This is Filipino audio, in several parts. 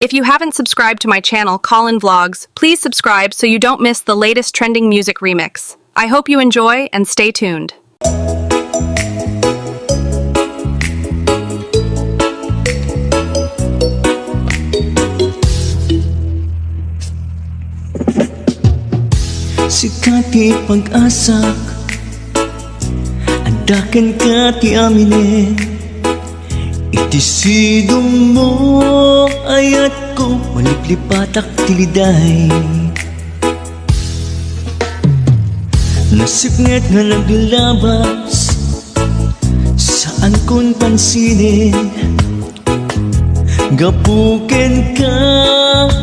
If you haven't subscribed to my channel, Colin Vlogs, please subscribe so you don't miss the latest trending music remix. I hope you enjoy and stay tuned. Sikati pag-asa, andakan ka ti amine. Itisidong mo ayat ko, waliplipatak tiliday. Nasipnget nga naglalabas, saan kon pansinin. Gapuken ka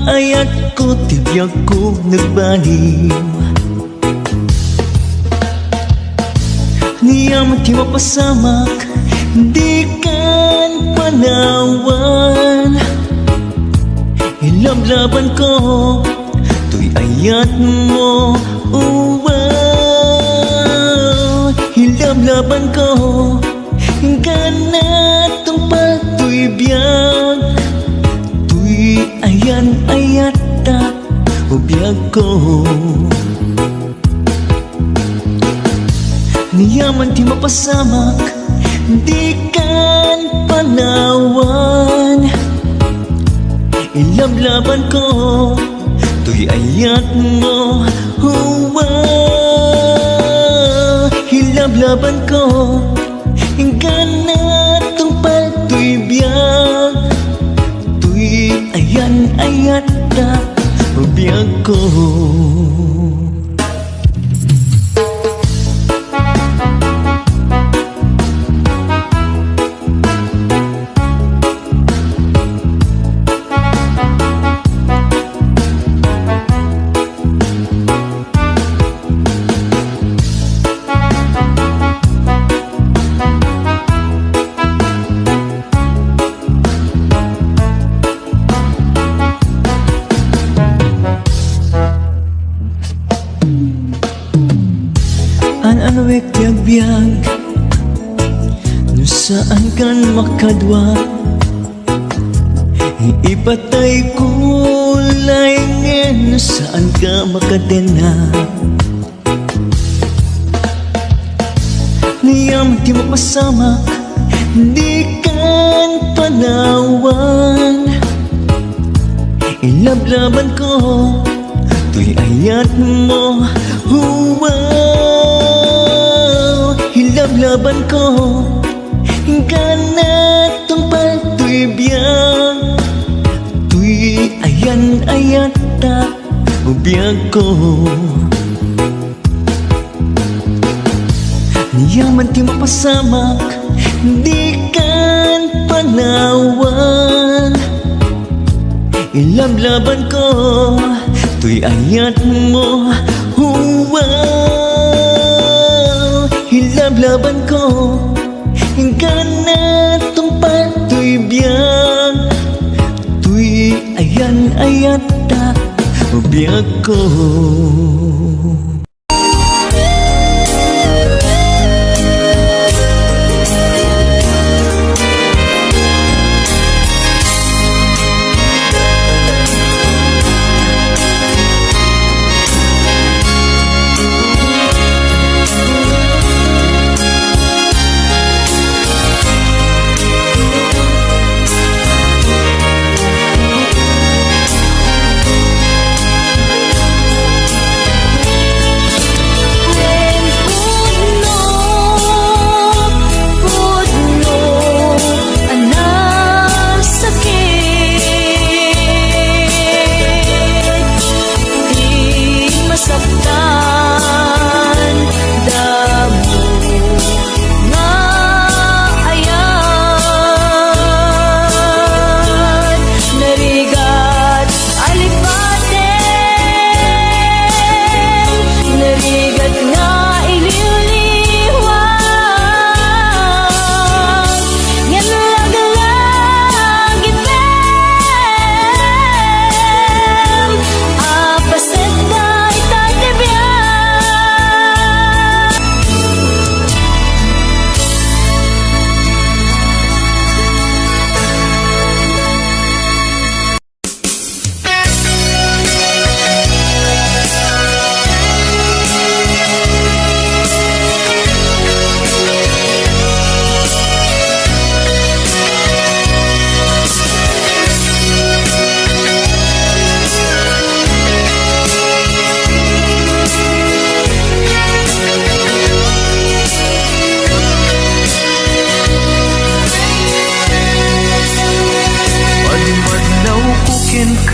ayat ko, tibiyag ko nagbaliw. Niyam ti mapasamak, di kan panawan. Ilablaban ko, tuy ayat mo, ilablaban ko, ganat tong patuy biyag. Tuy ayan ayat ta, ubiyag ko. Niyaman ti mapasamak, di kan panawan. Ilablaban ko, tuy ayat mo, ilablaban ko, ganat tong patuy biyag. Tuy ayan ayat ta, ubiyag ko. Ano biyag, no saan kan makadwa. Ipatay ko laingin, no saan ka makadena. Niyam ti mapasamak, di kan panawan. Ilablaban ko, tuy ayat mo, ilablaban ko, ganat tong patuy biyag. Tuy ayan ayat ta, ubiyag ko. Niyaman ti mapasamak, di kan panawan. Ilablaban ko, tuy ayat mo, ilablaban ko, ganat tong patuy biyag. Tuy ayan ayat ta, ubiyag ko.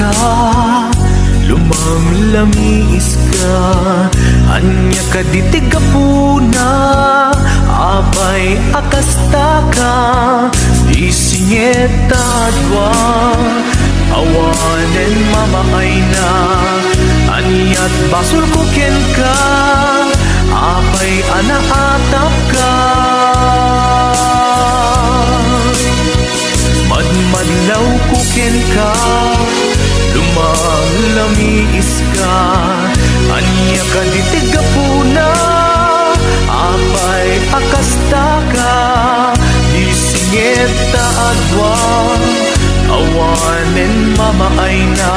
ka, lumamlamis ka, anya ka ditigapuna, apay akasta ka, isinyeta dwa, awanen mamaay na, anyat basol kuken ka, apay anaatap ka. Madmadlaw kuken ka, lumamlamis ka, anya ka ditigapuna, apay akasta ka, isingeta adwa, awanen mamaay na,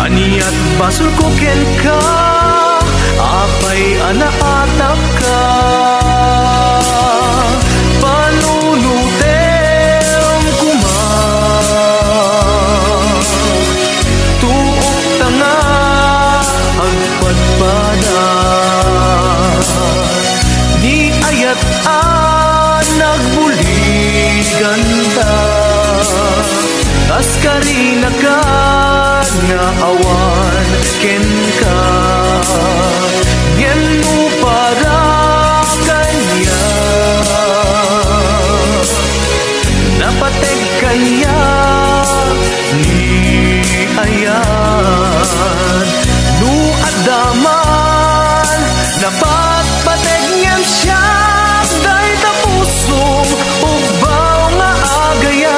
anyat basol kuken ka, apay anaatap ka. Panunutem kuma, tuok tanga agpadpada, ni ayat nagbuligan ta, tas karina ka nga awan ken ka, ngenu para kanya, napateg kanya ni ayan, nu adaman napatpateg ngem siya, day tapusong ubaw nga agayan,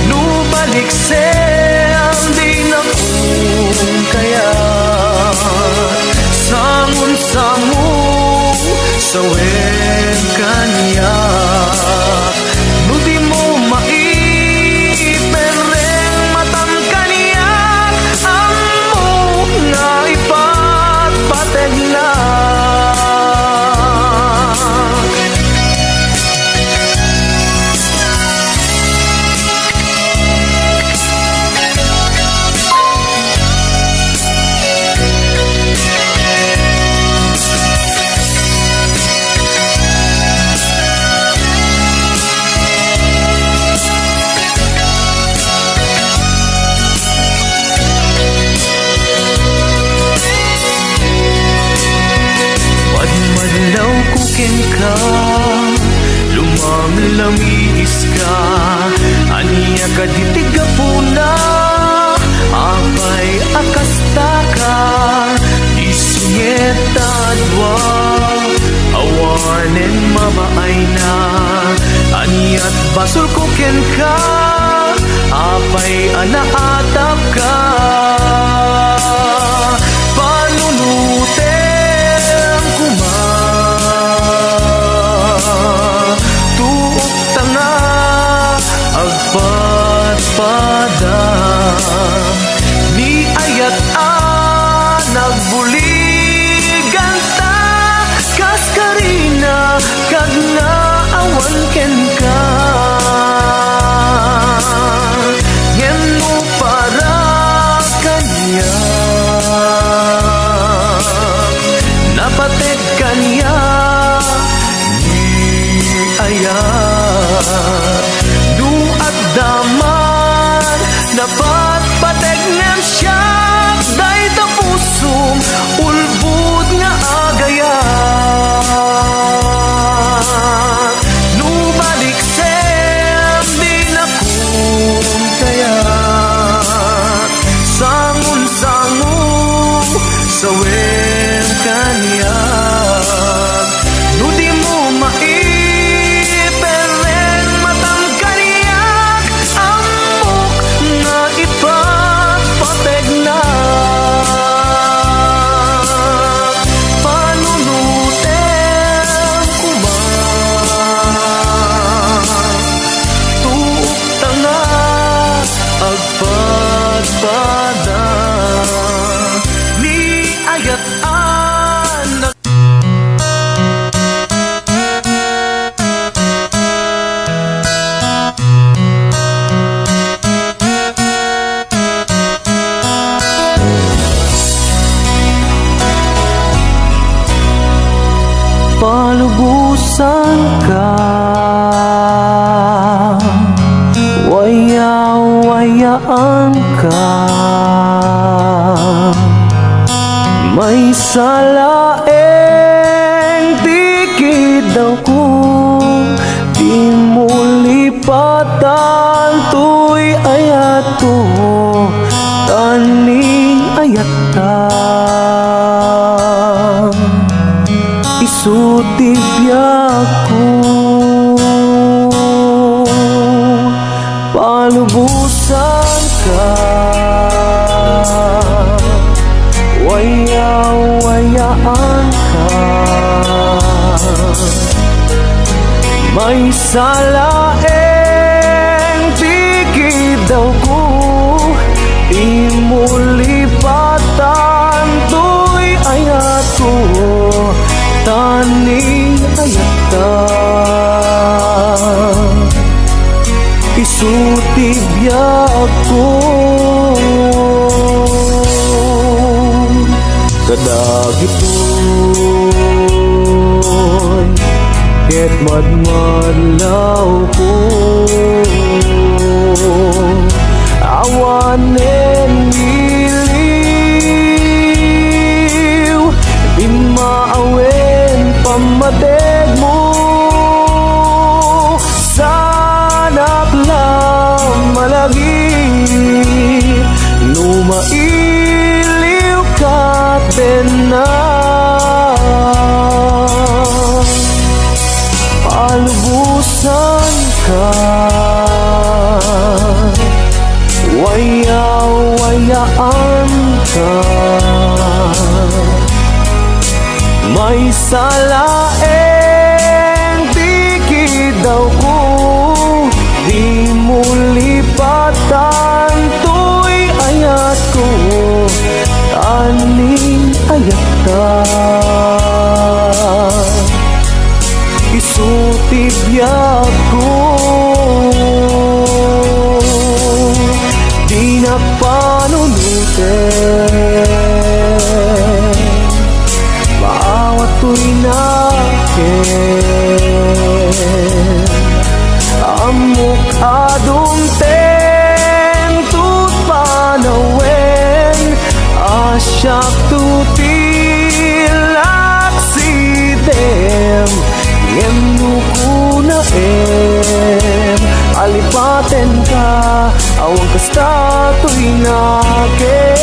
nu balik sem di na kung kaya, sangun-sangun sa wen kanya, nu di mo maipereng matam kanya, ang mo nga ipatpateg na. Madmadlaw kuken ka, lumamlamis ka, anya ka ditigapuna, apay akasta ka, isinyeta dwa, awanen mamaay na, anyat basol kuken ka, apay anaatap ka. Panunutem kuma, tuok tanga agpadpada, ni ayat nagbuligan ta, kas karina kag naawan ken ka, ngenu para kanya, napateg kanya ni ayan, du at daman napatpateg ngem siya, day tapusong ulbud nga agayan, nu balik sem di na kung kaya, sangun-sangun sa wen kanya, nu di mo maipereng matam kanya, amok nga ipatpateg na. Panunutem kuma, tuok tanga agpadpada, ni ayat anak. Palubusan ka, waya-wayaan ka. May salaeng dikit daw kung di mo lipatan. Tuy ayat ko, taning ayat ta. Isutibyak ko, palubusan ka. Waya-wayaan ka. May salaeng dikit daw ko, di mo lipatan. Tuy ayat ko, taning ayat ta. Isutibyak ko, kadagitoy ket madmadlaw ko. Awanen iliw, di maawen pamadeg mo. Sanak lang malagi, numailiw ka din na. Palubusan ka, waya-wayaan ka. May salaeng dikit daw ko, di mo lipatan. Tuy ayat ko, taning ayat ta. Isutibyak ko, di na panunutin. Maawat ko'y nakin, amok adumten tut panawen. Asyak tutilak sidem, ngem nukuna alipaten ka. Awang kasta to'y nakin.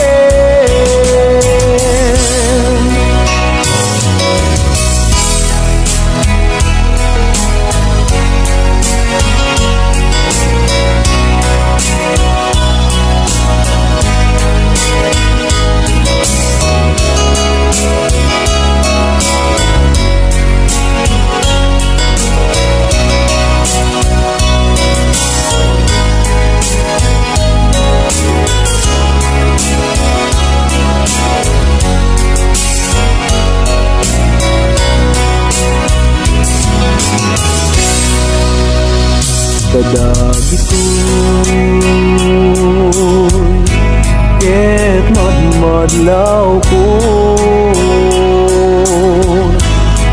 Kadagitoy ket madmadlaw ko.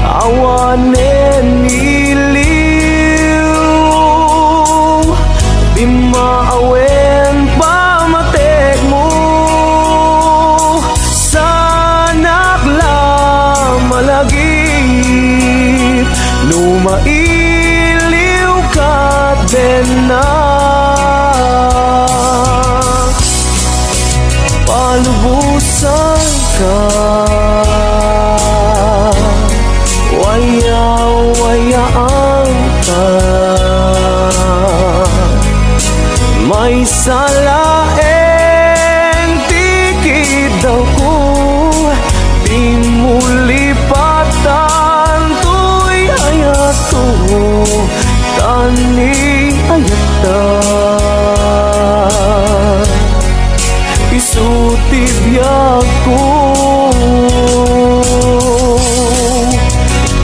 Awanen iliw, di maawen pamatek mo. Sanak lang malagip, numailiw ka din na. Palubusan ka, waya-wayaan ka. May salaeng dikit daw ko, di mo lipatan. Tuy ayat ko, taning ayat ta. Isutibyak ko,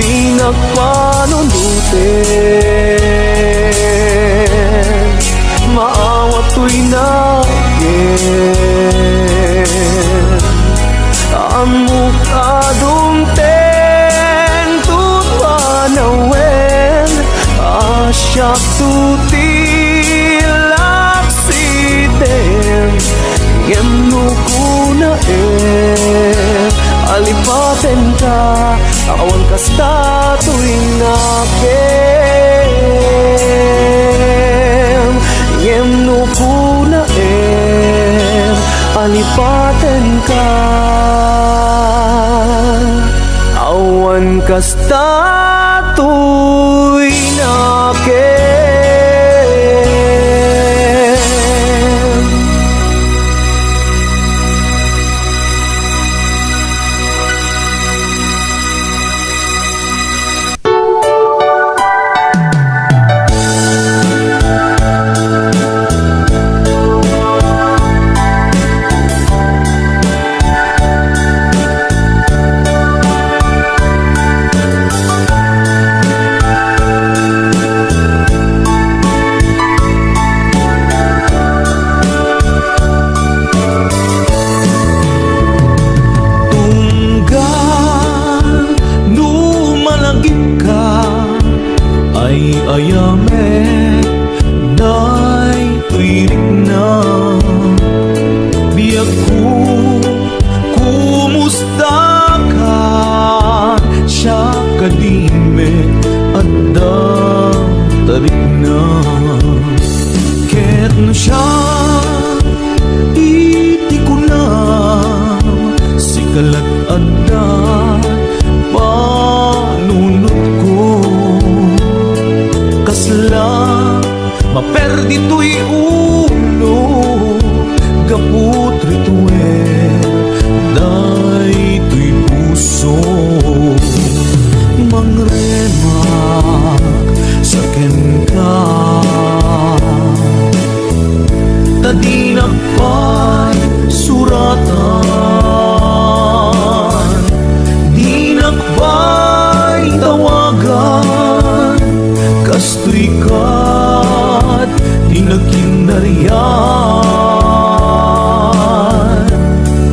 di nagpanunutin. Maawat ko'y nakin, amok adumten tut panawen. Asyak tutil malipatan ka. Awan kasta to'y nakin. Ayame, day tuirik na. Biyag ko, kumusta ka? Siya kadime at da tarik na. Ket no siya, iti ko na. Sikalat at da, panunot ko. Kasla, maperdi to'y ulo, gaput rituel, day to'y puso. Mangremak sa ken ka, tadinak pa'y suratan, dinak pa'y tawagan. Kastoy kat tinaginarian,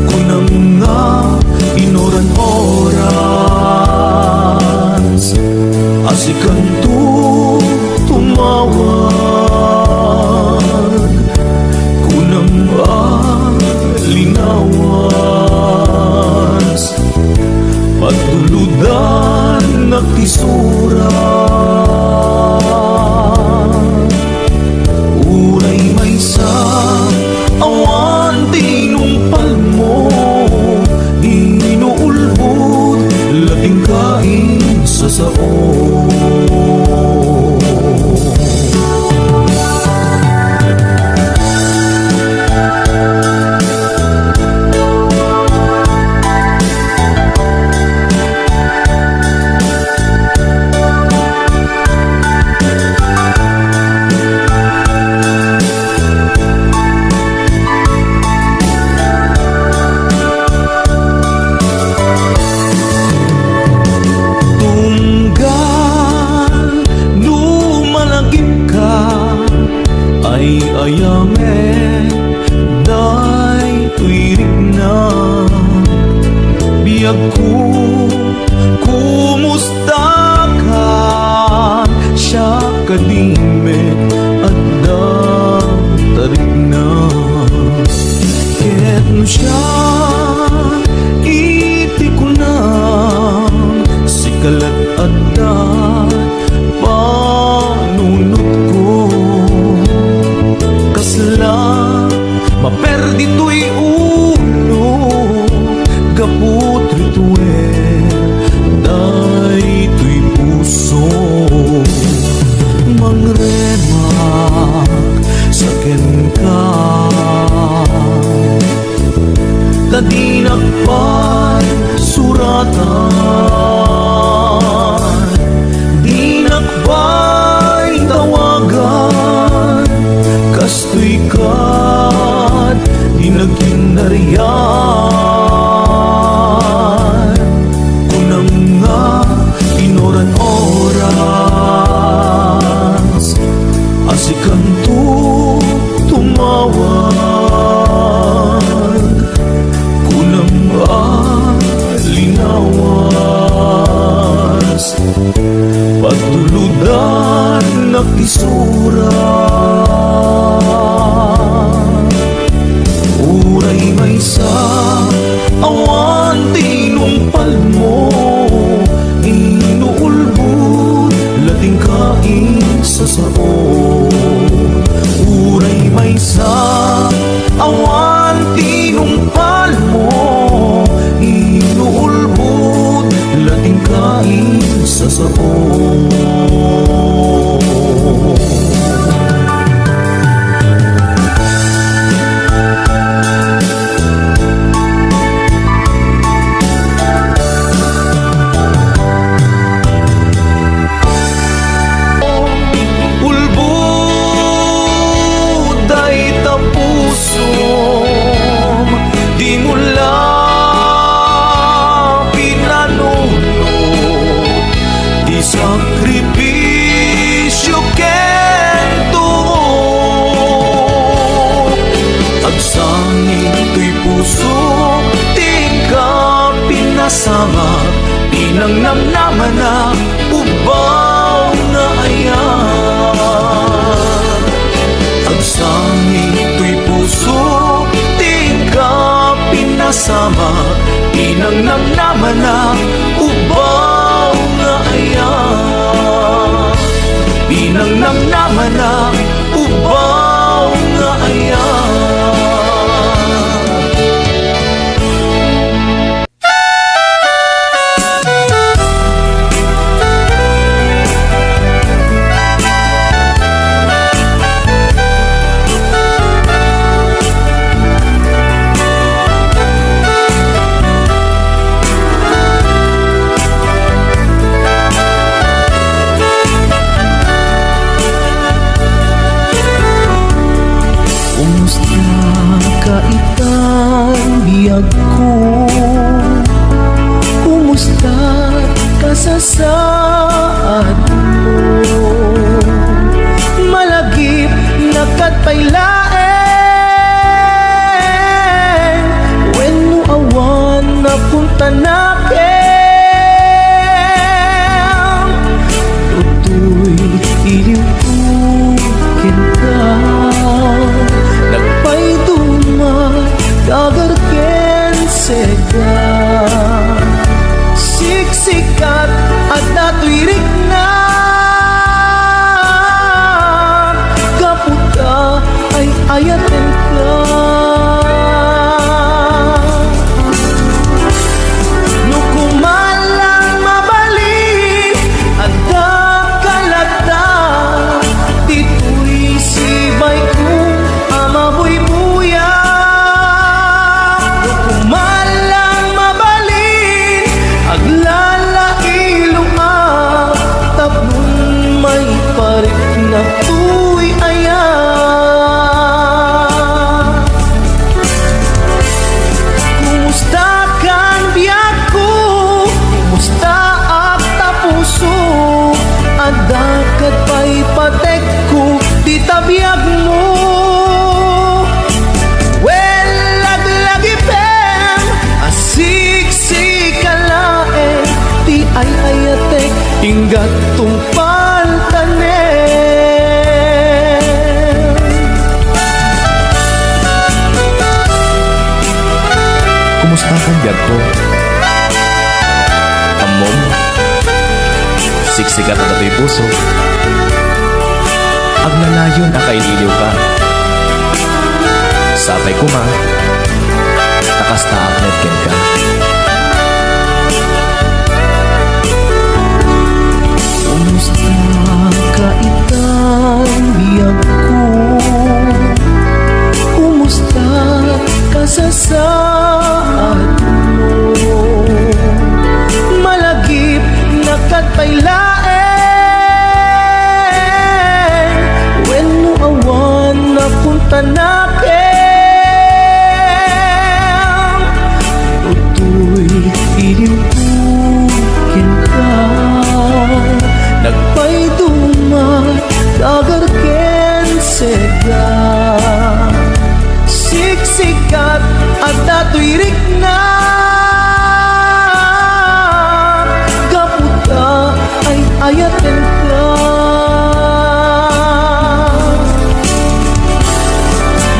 kunang nga inoran oras, asikan to tumawag, kunang linawas, patuludan naktisura. Uray may sa awan tinumpal mo, inuulbod lating kain sa sao. Ayame, day tuirik na. Biyag ko, kumusta ka? Siya kadime at da tarik na. Ket no siya, iti ko na. Sikalat at da, panunot ko. Kasla, maperdi to'y ulo, gaput rituel, sama pinangnam naman na ubaw nga ayan. Pinangnam naman na ubaw nga ayan. Kumusta ka itang biyag ko? Kumusta ka sa saad mo? Malagip na katpailaeng when mo awan na punta nakin. Tutoy iliw pukin ka, dagarken sega siksikat at natuirik na kaputa ay ayaten ka. Nukumalang mabalik at dakalata dito'y sibay ko amaboy buya. Na tuy ayan. Kumusta kang biyak ko? Kumusta ak tapuso? Adakat pa'y patek ko di tabiyag mo. Well, laglagi pem asiksikkalae di ay ayatek inggat tumpal tanen. Kumusta kang biyag ko? Amom, siksikat na dato'y puso. Aglalayon akaililiw ka. Sabay ko ma, takasta aknetken ka. Kumusta ka itang biyag ko? Kumusta ka sa saad mo? Malagip na katpailaeng when mo awan na punta nakin. Tutoy iliw pukin ka, nagpay dumat dagarken sega siksikat at natuirik na kaputa ay ayaten ka.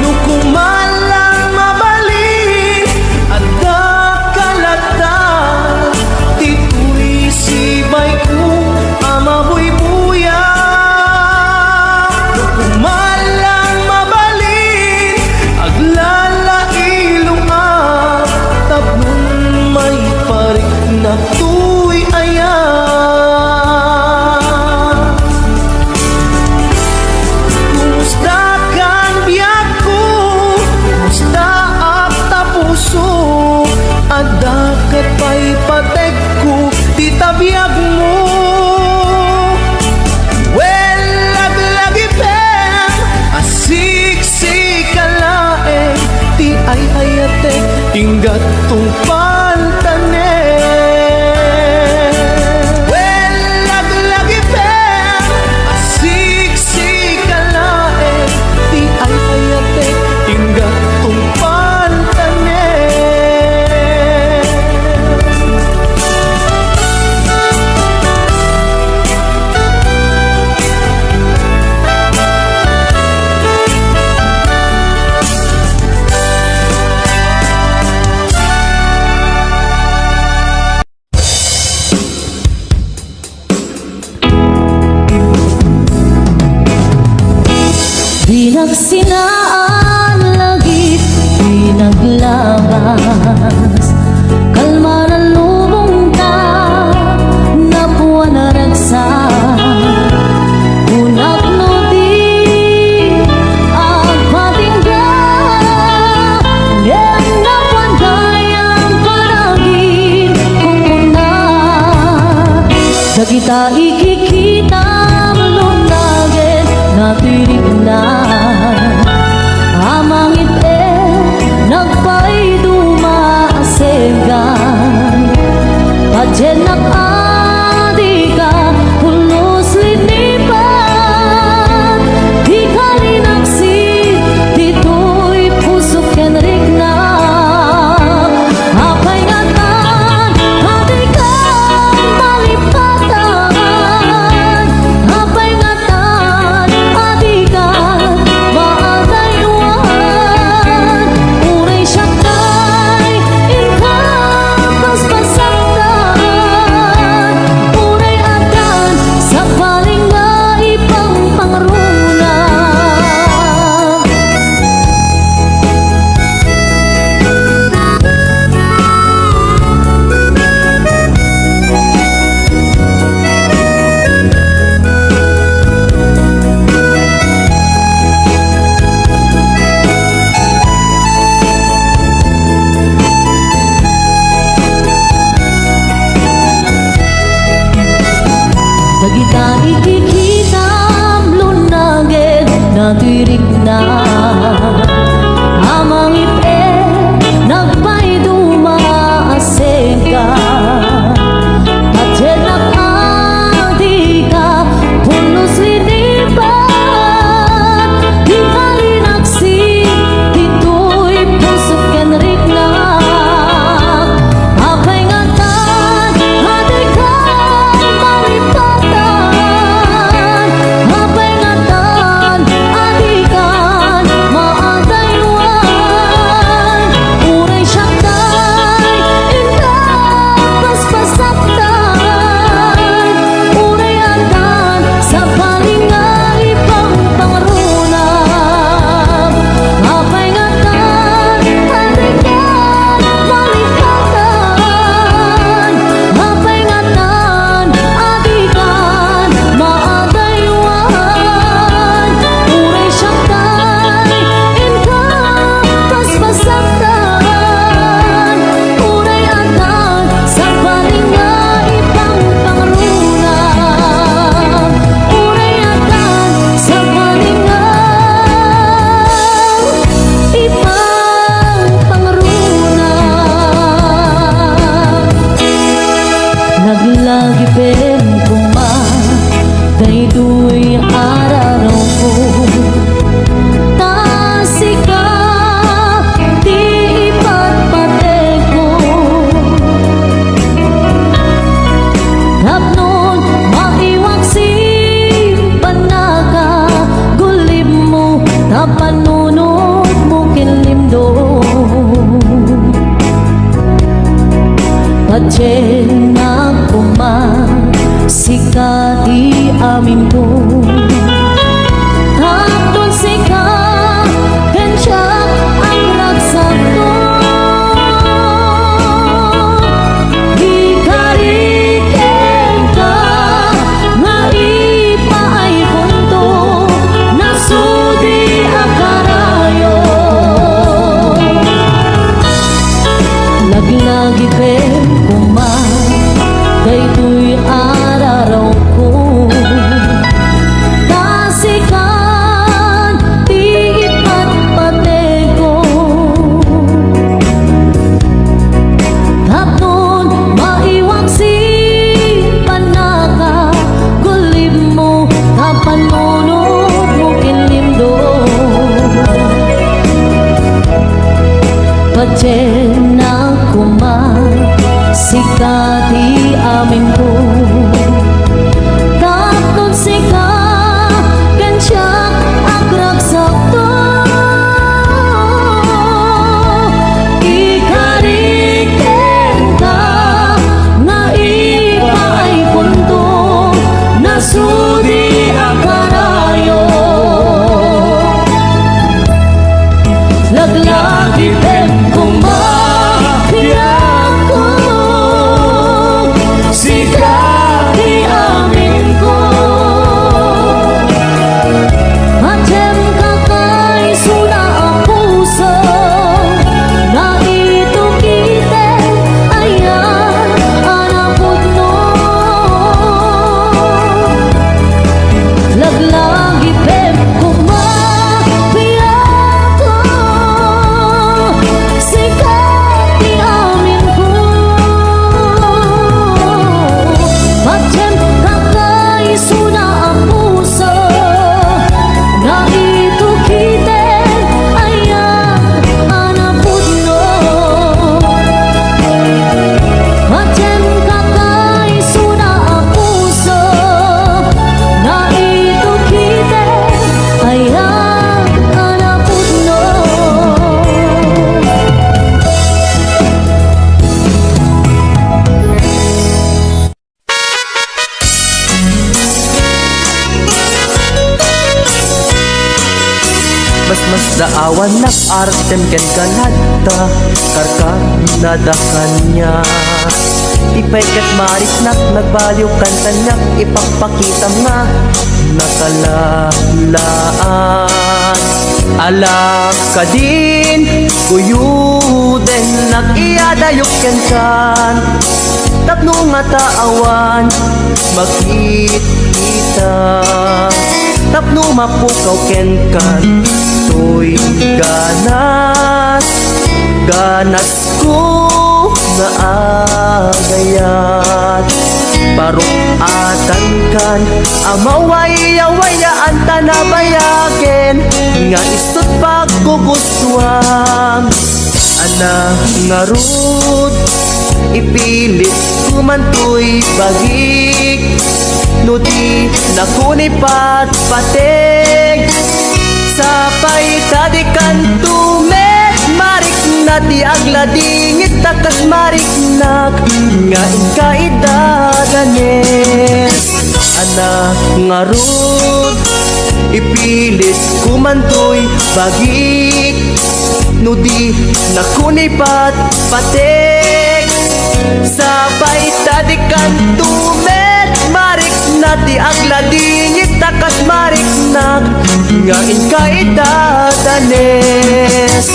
Nukumalang mabalik at dakalata dito'y sibay ko amaboy buya. Nukumalang mabalik aglalailong at tapnon may parik na tuy ayan. Kumusta kang biyak ko? Kumusta ak tapuso? Adakat pa'y patek ko di tabiyag mo. Well, laglagi pem asiksikkalaeng di ay ayatek inggat tumpal tanen. Well, laglagi pem asiksikkalaeng di ay ayatek inggat tumpal tanen. Sinaksinaan lagi pinaglabas Kalma na lubong ka Napuwa na ragsa Unak no di agpatinggan Yang napandayan paragin kung una Dagita ikikita malunagin natirig na Amang ite nagpay dumaasegan Padyan nakadi ka pulos linipan Di ka linaksid dito'y pusok kenrik na Apay ngatan hati ka malipatan Apay ngatan hati ka maadayuan Unay siyakay inka paspasaktan Unay adan sa paling na ipang pangruna Dagita ikikita lunagin natirig na Amang ipe nagpay dumaaseka Padyan nakadi ka pulos linipan Di ka linaksid dito'y pusok kenrik na Apay ngatan hati ka malipatan Apay ngatan adikan maadayuan Unay siyakay inka paspasaktan Unay adan sa paling nga ipang pangrunam Apay ngatan adikan malipatan Apay ngatan adikan maadayuan Unay siyakay inka paspasaktan Unay adan sa paling nga ipang pangrunam Unay adan sa paling nga ipang pangrunam Naglagi pen kuma daytoy araraw ko Tasika di ipatpatay ko Tapnon maiwag simpan ka Gulib mo tapanunod mo kinlimdo Padyan na sika di amin ko Tapnon sika kensya ang ragsak ko Di kariken ka nga ipaay punto Nasudi ang karayo Lagi-lagi pen kuma Mas daawan nak artem ken kanada karkar nadakan niya. Tipay kat marik nak nagbaliw kanta niya, ipagpakita nga nakalalaan. Alak ka din kuyuden nag-iadayok ken kan tapno nga taawan makita tapno mapukaw ken kan toy ganas ganas ko nga agayat parukatan kan amawaya-wayaan tanabayagen nga isot pagkugustuhan ana nga rud ipilit kumantoy bagik no di nakunipat patig sapay tadikan tumet marik na di agladingit takas marik nak nga inkaidadanes ana nga rud ipilit kumantoy bagik no di nakunipat patig sabay tadikan tumet marik na di agladingit takas marik nak nga inkaidadanes.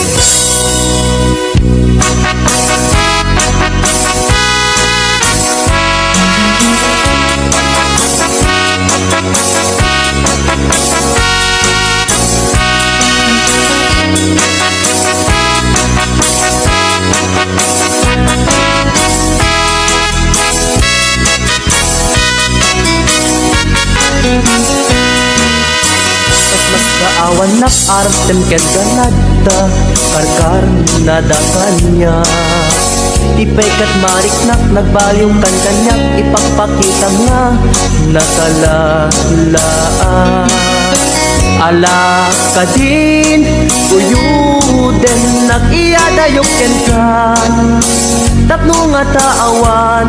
Mas kaawan nak artem ken ganada karkar nadakan niya. Tipay kat marik nak nagbaliw kan kanyak ipagpakita nga nakalalaan. Ala ka din kuyuden nag-iadayok ken kan tapno nga taawan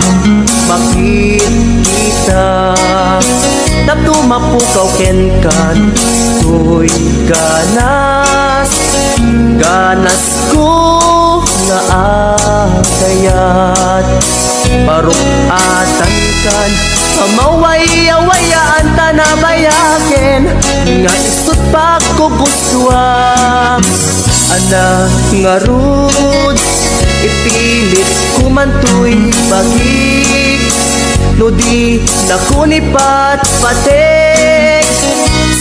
makita tapno mapukaw ken kan toy ganas ganas ko nga agayat parukatan kan amawaya-wayaan tanabayaken nga isot pagkugustuhan ana nga rud ipilit kumantoy bagik no di nakunipat patig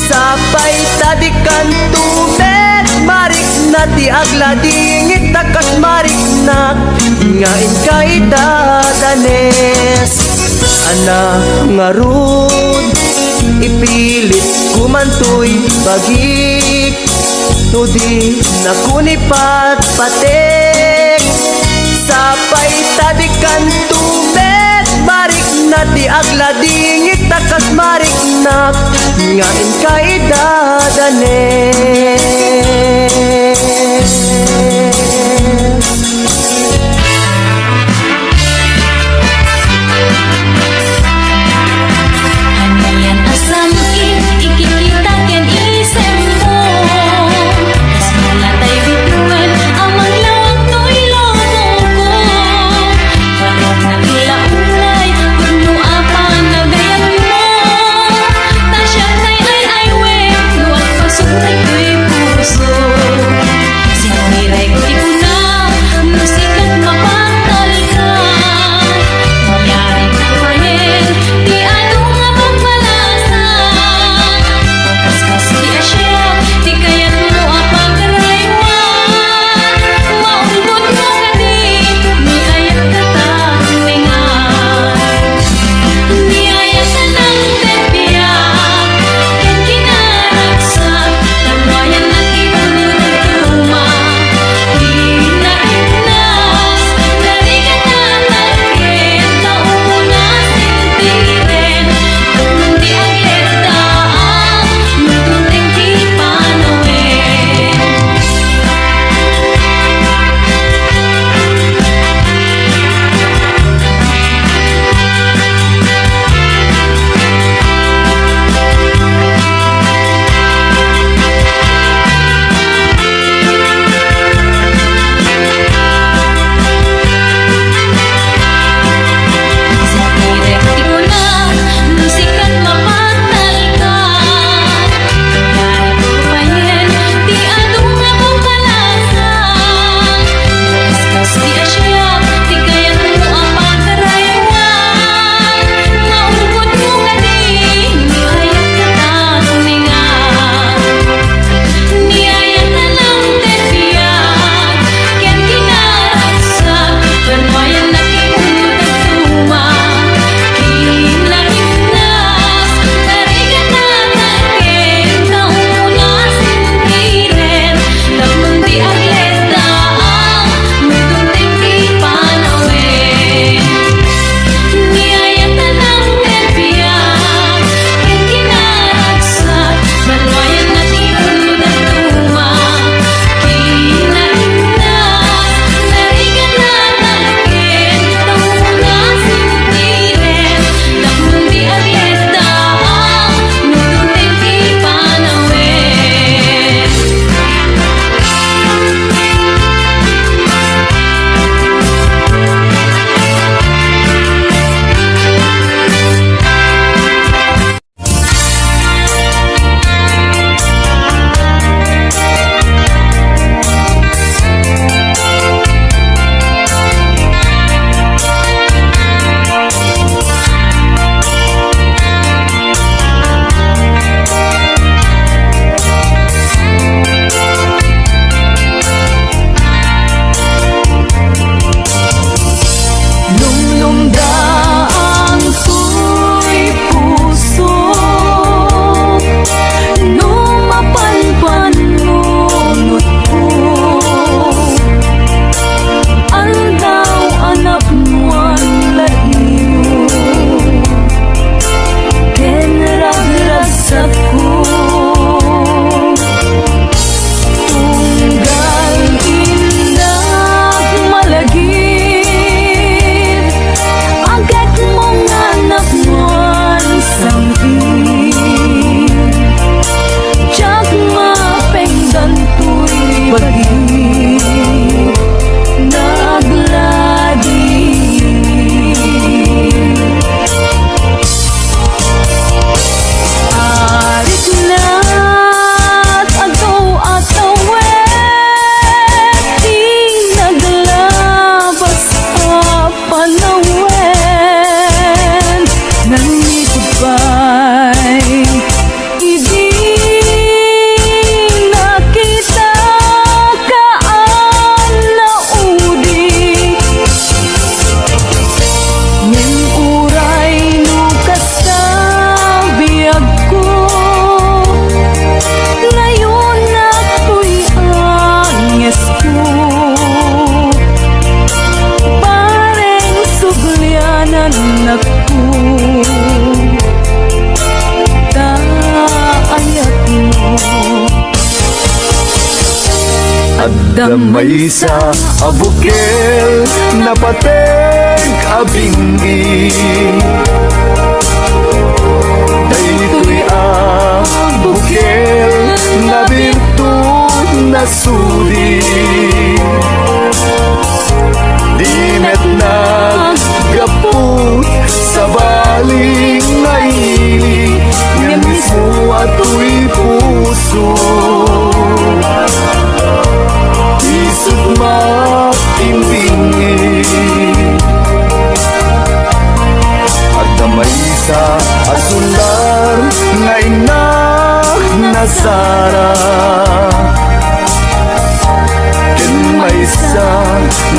sapay tadikan tumet marik na di agladingit takas marik nak nga inkaidadanes ana nga rud ipilit kumantoy bagik no di nakunipat patig sapay tadikan tumet marik na di agladingit takas marik nak nga inkaidadanes. Yan asam ikikita ken isem mo tas malatay bituan amang lawak to'y lobo ko parang nakilaulay kuno apan nagayan mo tasya kay ay we luwag pasok na to'y puso Damay sa abukel na pateng abinggi. Daytoy abukel na birtud na suli. Di met naggapot sa baling nga ili, nga mismo ato'y puso. Isip makimbingi at damay sa asular nga inak na Sara. May sa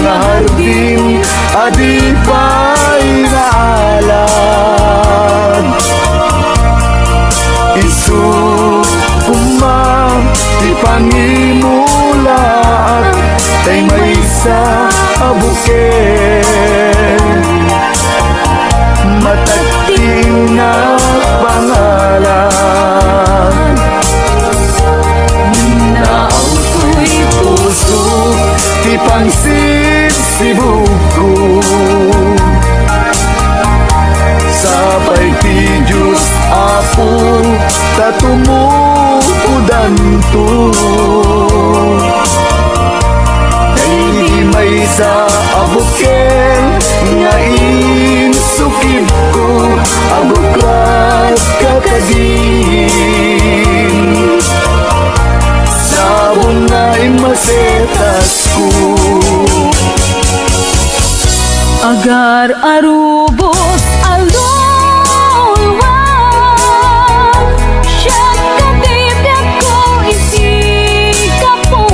nga hardin adi pa'y naalad. Isu kumang di pangimulat tay may sa abuken matagting na pangalan. Naauto'y puso ti pangsin si buko. Sabay ti Diyos Apo tatumukudan to. Ay may sa abuken nga insukib ko abuklat kakagin. Sabon na imasetas ko. Agar arubos alulwang, siya katibyak ko isikap po.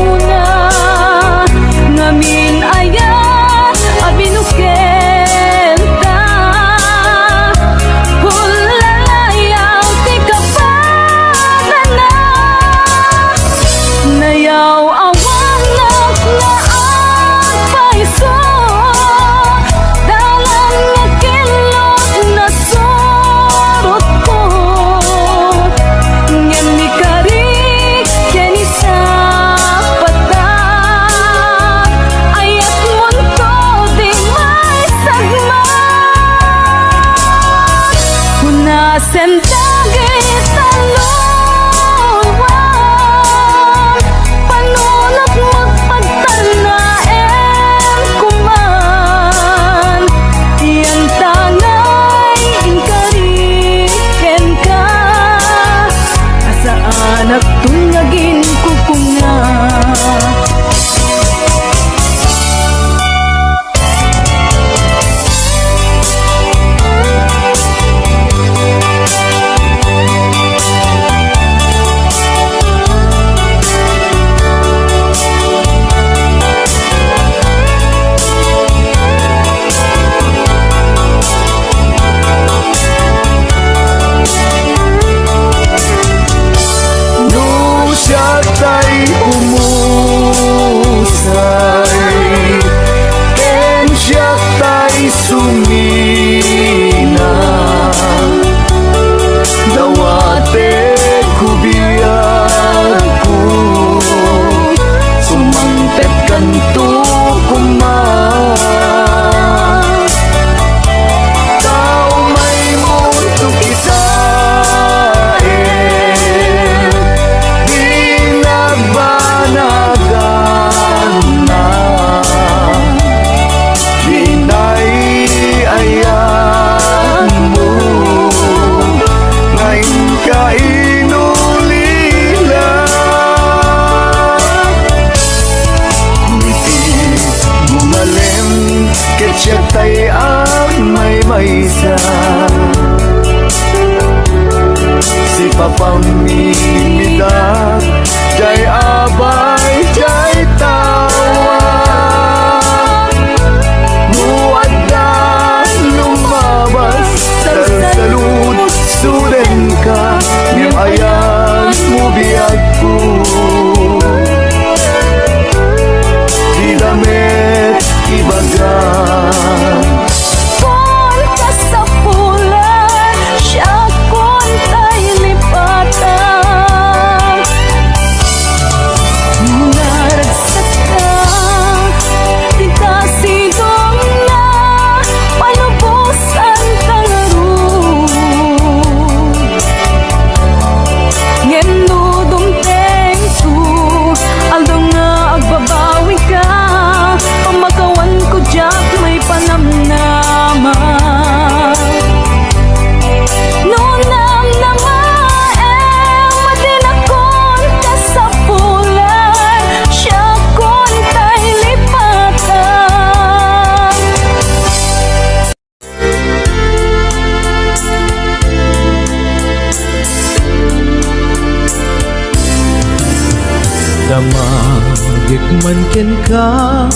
manken ka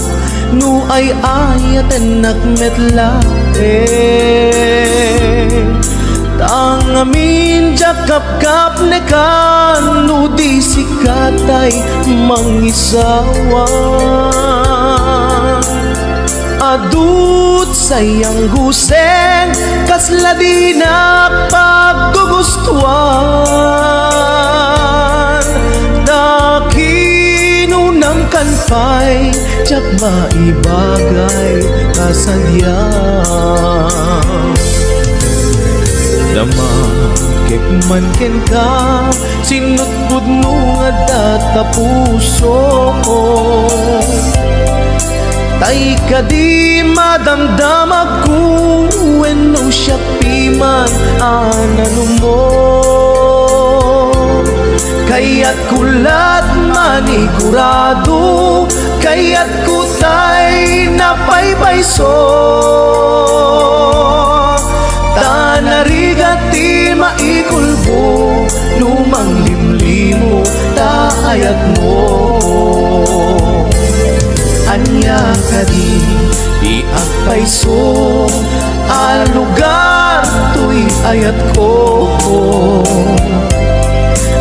nu ay ayaten nakmetla tangamin jakap-kap ne kan nu di sikatay mangisawa adut sayang guseng kasla di na paggugustuhan dakinunang kanpay jak maibagay kasadyan damakik man ken ka sinutpud mo nga data puso ko tay ka di madamdamag kung wenno siya piman anano mo kaya't kulat manigurado kaya't kutay napaypayso tanarigati maikulbo lumang limlimo taayat mo anya ka di agpayso a lugar tuy ayat ko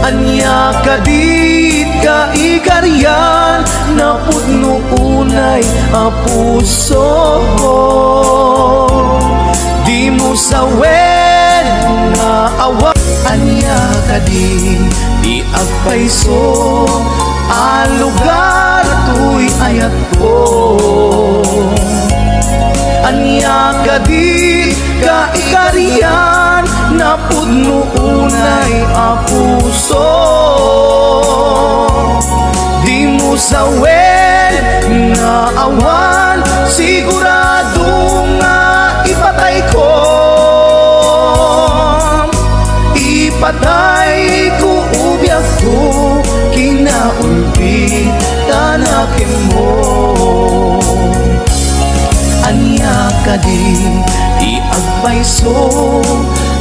anya ka di ka ikaryan na pudno unay a puso di mo sawen nga awa anya ka di agpayso a lugar tuy ayat ko anya ka di ka ikarian na pudno unay a puso di mo sawen nga awan sigurado nga ipatay ko ipatay ko ubyak ko kinaulpi tanakin mo anya ka di agpayso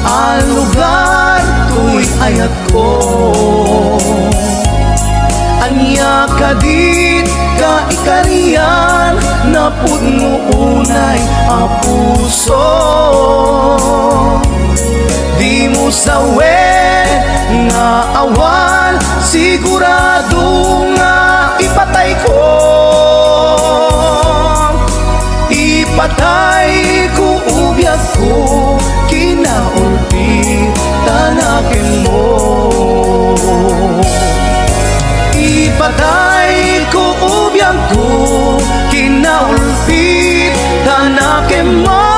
a lugar tuy ayat ko anya ka di ka ikarian na pudno unay a puso di mo sawen nga awan sigurado nga ipatay ko ipatay ko ubyak ko kinaulpi tanakin mo ipatay ko ubyak ko kinaulpi tanakin mo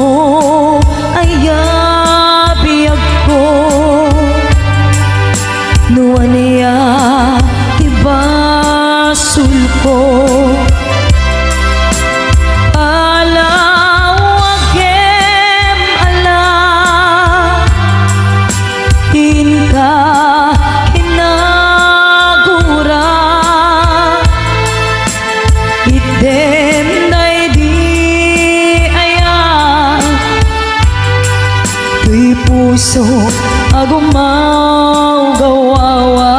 mo ayabiyag ko nuwan niya ibasul ko alawagem ala din ka kinagura item puso agumaw gawawa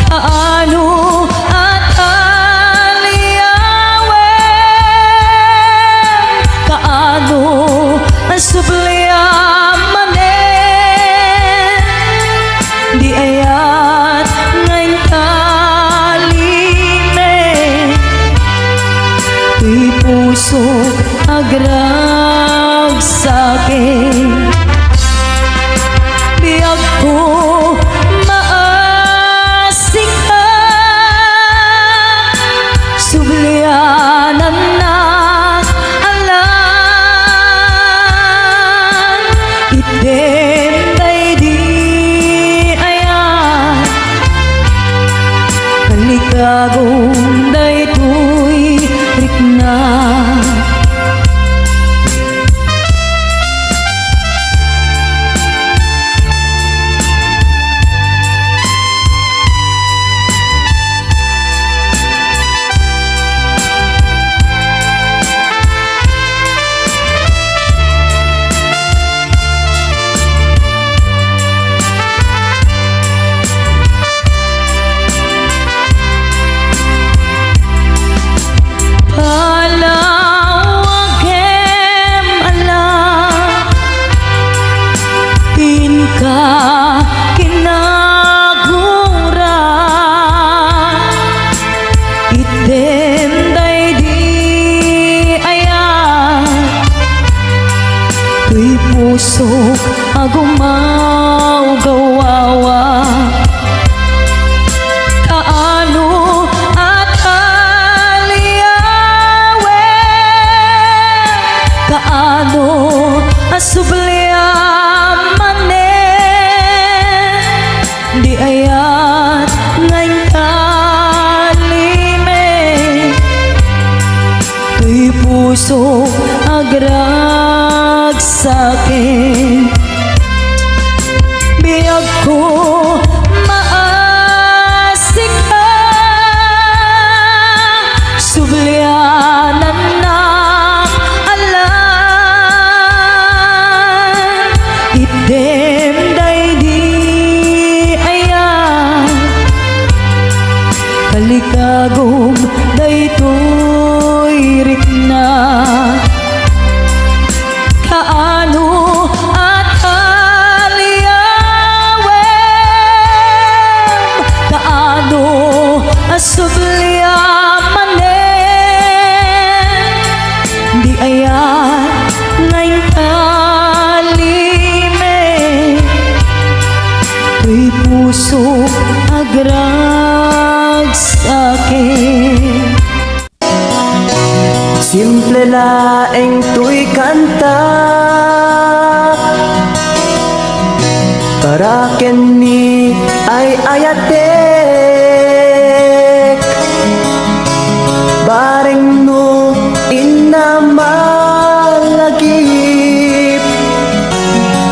kaano at aliyawen kaano ang subliamanen di ayat ngayon kalime di puso agrag sa'kin gawawa. Kaano at aliyawe, kaano asubliyaman di ayat ngayon kalime. Tuy puso agrag sa'kin, biyag ko maasik ka. Sublianan ng alam, item day di ayan. Kalikagong daytoy rikna. Kaano at aliyawem, kaano asubliyaman di ayan ngayon kalime. Tuy puso agrag sa'kin. Simple laeng tuy kanta para kenni ay ayatek. Bareng no inamalagip,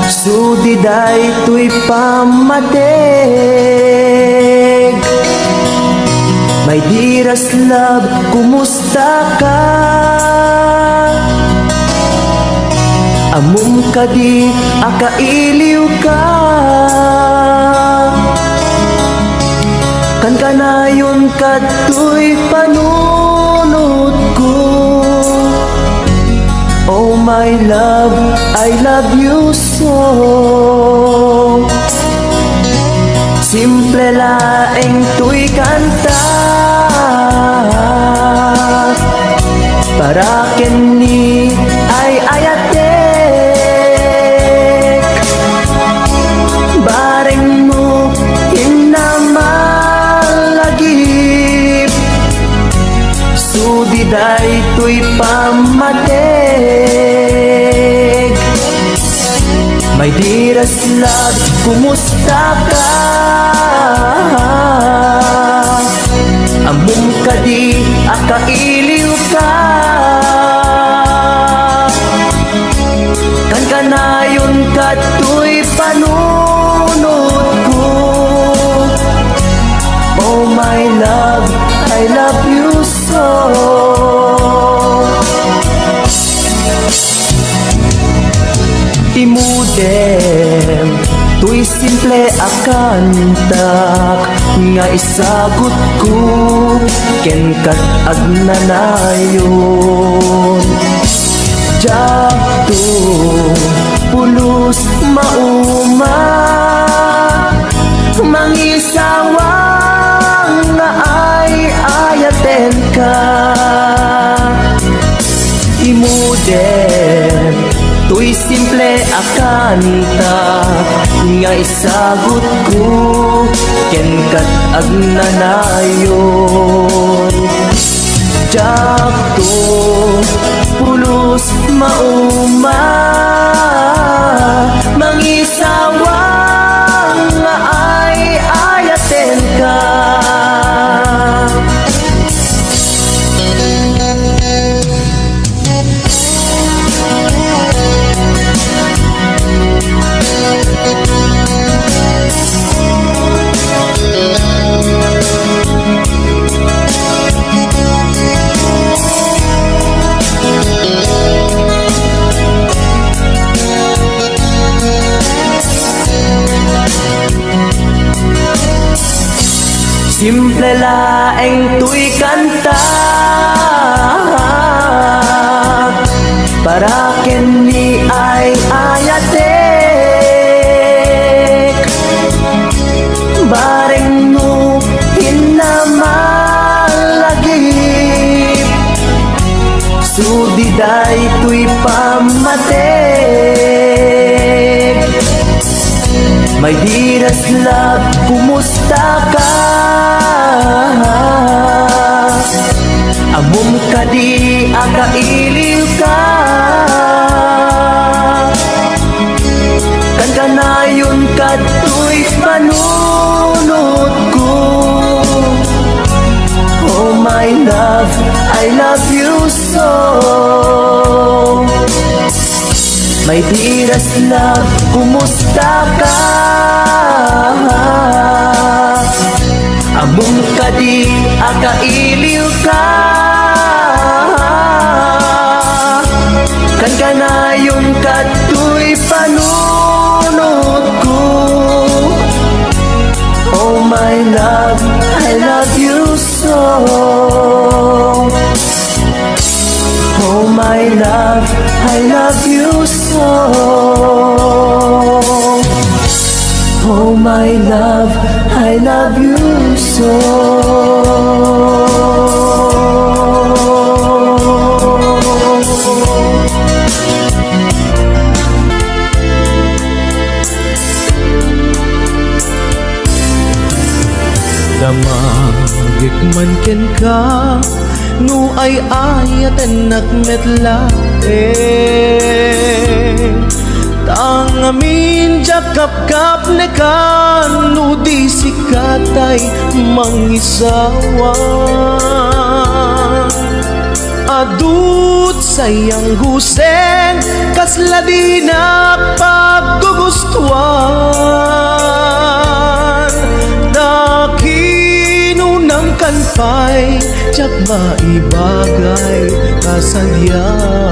sudiday tuy pamateg. My dearest love, kumusta ka? Amum ka di, akailiw ka. Kan kanayon kato'y panunod ko. Oh my love, I love you so. Simple laeng tuy kanta para kenni ay ayatek. Bareng mo inamalagip, sudiday tuy pamateg. My dearest love, kumusta ka? Amum ka di, akailiw ka. Kan kanayon kato'y panunod ko. Oh my love, I love you so. Imudem tuy simple akantak nga isagot ko ken kat agnanayon. Jagto pulos mauma, mangisawang nga ay ayaten ka. Imudem tuy simple akanta nga isagot ko ken kat agnanayon. Jagto pulos mauma, mangisawang nga ay ayaten ka. Simple laeng tuy kanta para kenni ay ayatek. Bareng no inamalagip, sudiday tuy pamateg. My dearest love, kumusta ka? Amom ka di akailiw ka. Kan kanayon ka to'y panunod ko. Oh my love, I love you so. My dearest love, kumusta ka? Among ka di akailiw ka. Kan kanayon ka to'y panunod ko. Oh my love, I love you so. Oh my love, I love you so. Oh my love, I love you so. Damagik man ken ka nu ay ayatan nakmetla tangamin jakap kap ne kan nu di sikatay mangisawa adut sayang gusen kasla di na paggugustuhan dakinunang kanpay tsak maibagay kasadyang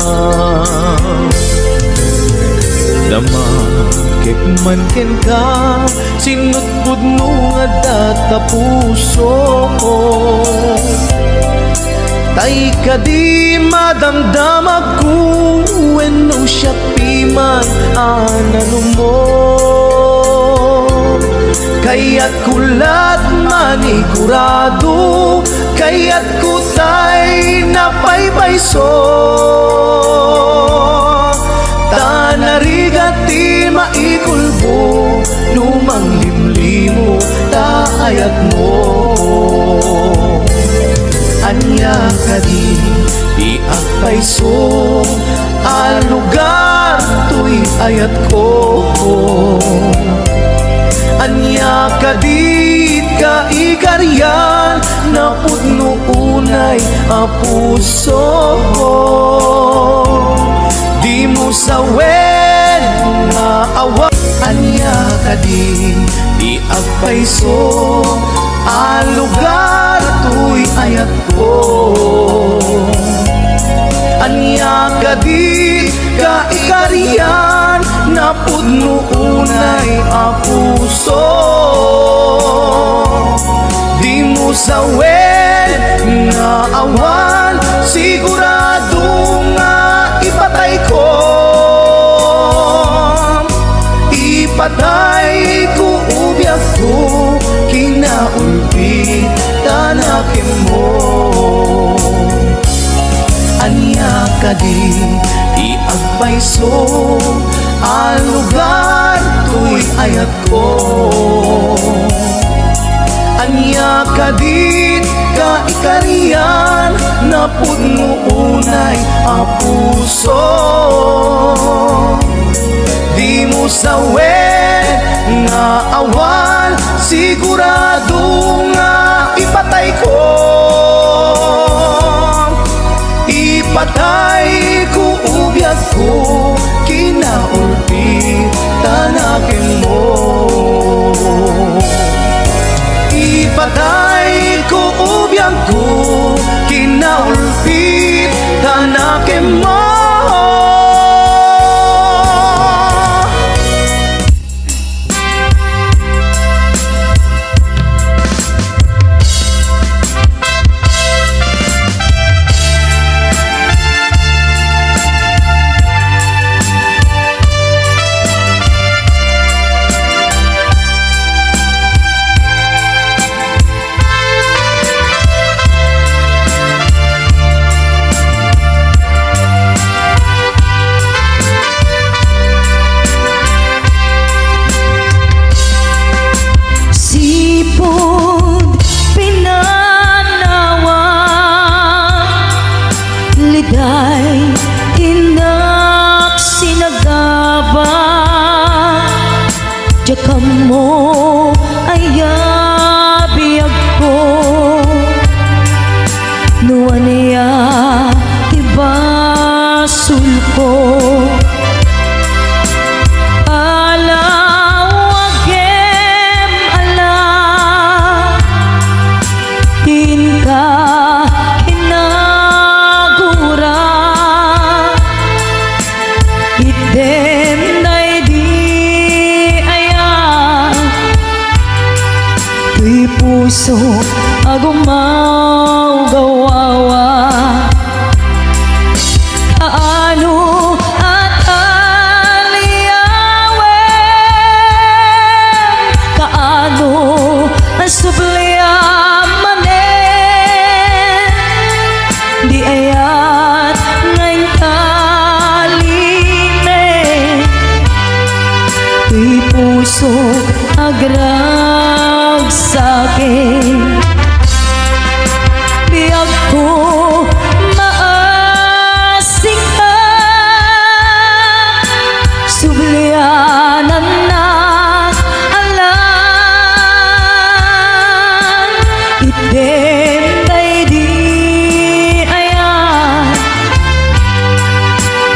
damakik man ken ka sinutbud mo nga data puso tay ka di madamdamag ko when no siya piman anano mo kaya't kulat manigurado kaya't kutay napaypayso tanarigati maikulbo lumang limlimo taayat mo anya ka di iakpayso al lugar to'y ayat ko anya ka di ka ikaryan na pudno unay a puso di mo sawen nga awa anya ka di agpayso a lugar to'y ayat ko anya ka di ka ikarian na pudno unay a puso di mo sawen nga awan sigurado nga ipatay ko ubyak ko kinaulpi tanakin mo anya ka di iagpayso a lugar to'y ayat ko anya ka di ka ikarian na pudno unay a puso di mo sawen nga awan sigurado nga ipatay ko ubyak ko kinaulpi tanakin mo ipatay ko ubyak ko kinaulpi tanakin mo kamo ay biyag ko nuan niya ibasul ko alawagem ala tinka hinagura idem day di aya tuy puso agumaw gawawa kaano at aliyawen kaano ang subliamanen di ayat ngayon kalime tuy puso agrag sa'kin biyag ko maasing ka sublianan na alam item day di ayan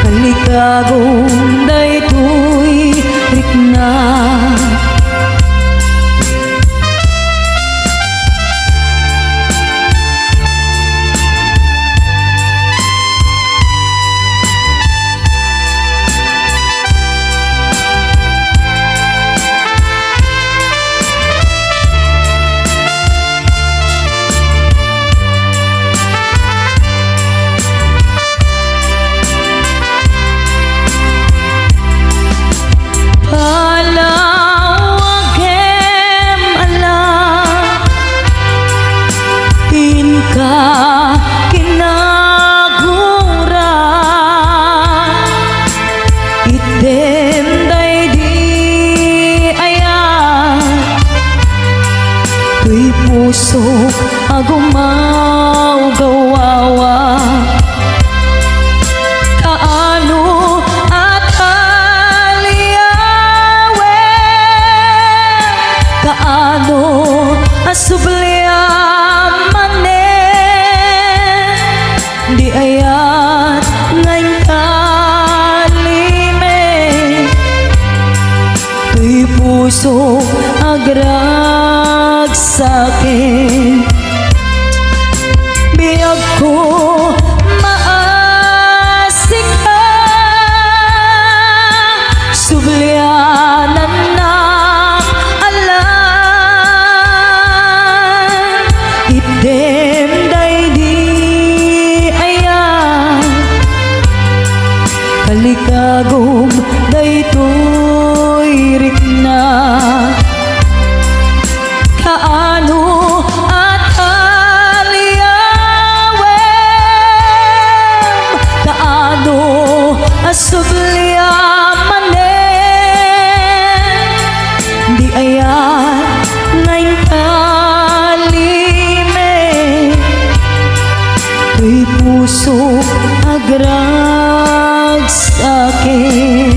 kalikagong day tuy rikna palawagem ala tinka kinagura item day di ayan tuy puso agumaw gawawa kaano at aliyawen kaano ang subliamanen di ayat ngayon kalime tuy puso agrag sa'kin biyag ko maasing ka sublianan na alam item day di ayan kalikagom day tuy rikna kaano at aliyawen kaano ang subliamanen di ayan ngayon kalime tuy puso agrag sa'kin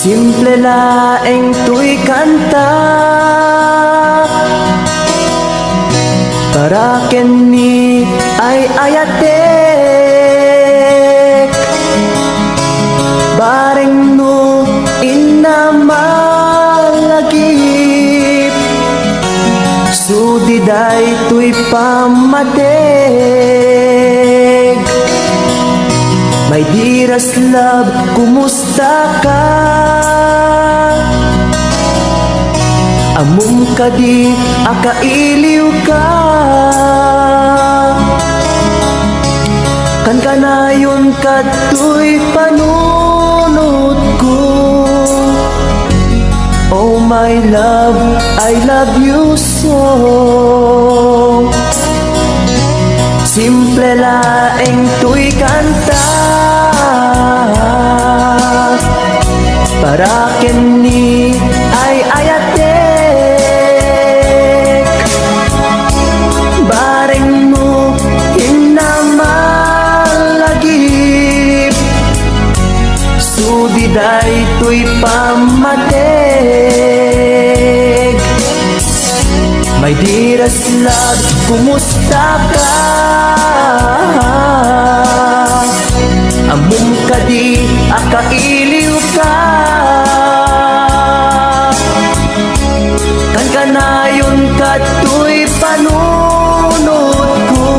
Simple laeng tuy kanta para kenni ay ayatek bareng no inamalagip sudiday tuy pamateg. My dearest love, kumusta ka? Amum ka di, akailiw ka. Kan kanayon kato'y panunod ko. Oh my love, I love you so. Simple laeng tuy kanta para kenni ay ayatek bareng mo hinamalagip sudiday tuy pam pamatig. My dearest love, kumusta ka? Among kadi akailiw ka. Kan kanayon katoy panunod ko.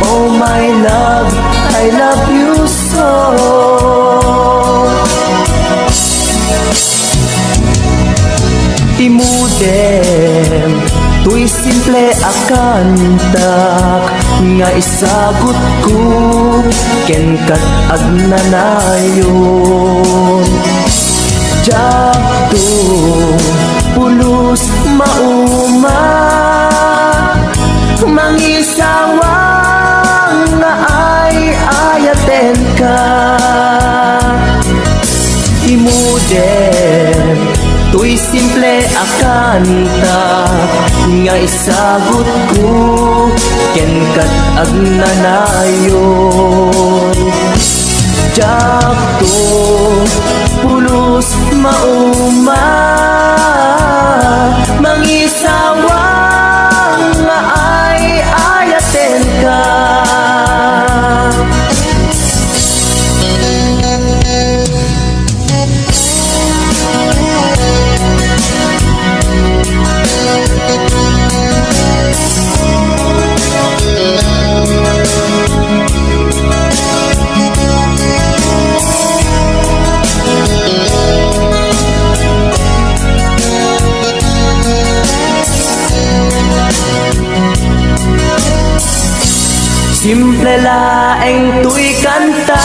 Oh my love, I love you so. Timudem, tuy simple akantak nga isagot ko ken kat agnanayon. Jakto pulos mauma mangisawang nga ay ayaten ka. Imudem, tuy simple akanta nga isagot ko ken kat agnanayon. Jakto pulos mauma mangisawang nga ay ayaten ka. Simple laeng tuy kanta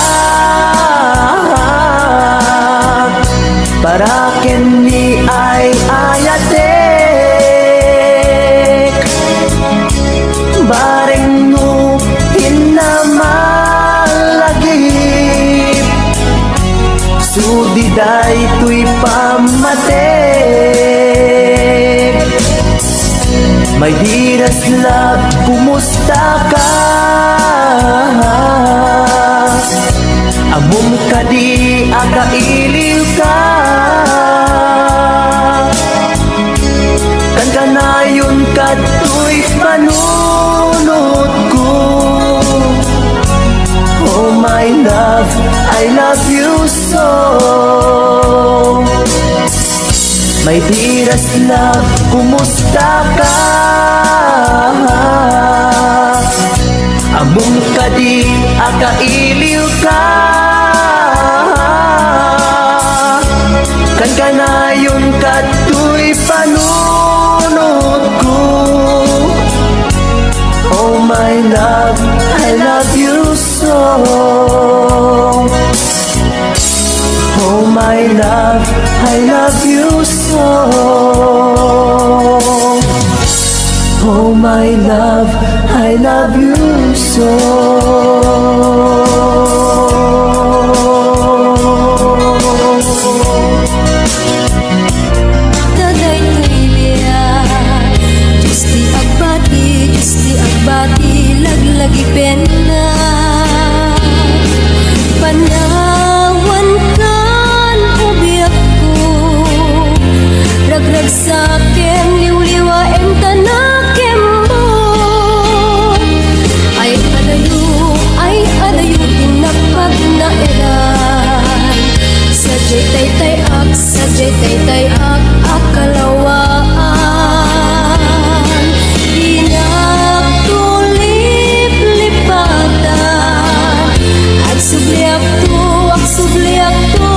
para ken ni ay ayatek. Bareng no hinamalagip sudiday tuy pamatek. My dearest love, kumusta ka? Among kadi akailiw ka. Kan kanayon katoy panunod ko. Oh my love, I love you so. My dearest love, kumusta ka? Among kadi akailiw ka. Kan kanayon katoy panunod ko. Oh my love, I love you so. Oh my love, I love you so. Oh my love, I love you so. Daday tuilya, Diyos di agbati, laglagi pena. Panawan kan ubiyak ko, ragrag sa akin, liw-liwain tanakim mo. Ay adayo, tinapag na eran. Sadyay tay-tay ak, akalawaan. Inagtulip-lipatan, ak subliak to,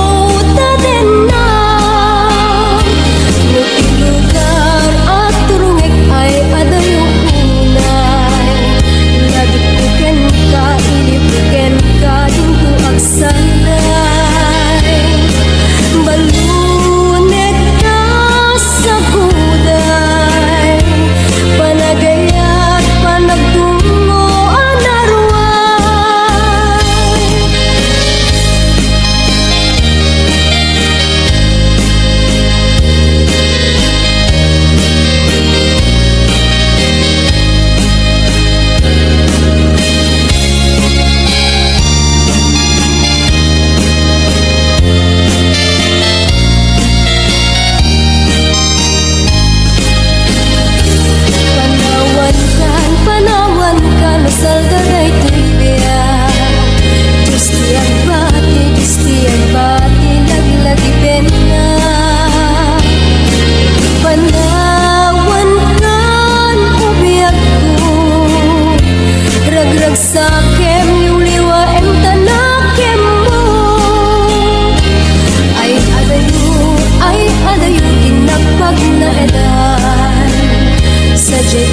taden na. Muting lugar at turungik ay adayo unay. Lagit puken ka, ilipuken ka, into agsanay. Balunet ka sa ben na panawan kan ubiyak ko ragrag sa kem liwliwa em tanakem mo ay adayo inapag na edan sajay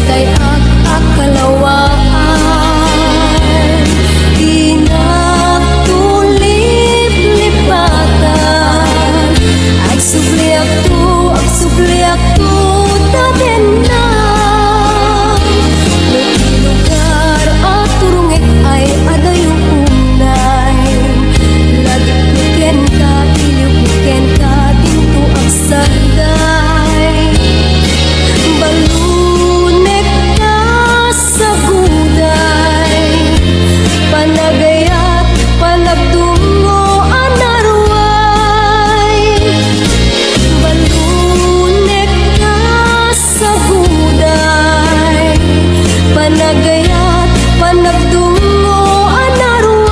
tay ak akalawaan inatulip lipatan ay subli akto taten na lugar at turungit ay adayong unay lagpuken ka ilipuken ka tinto ang sanday balunek ka sa buday panagayat panagtungo anarway balunek ka sa buday panagayat panagtungo anarway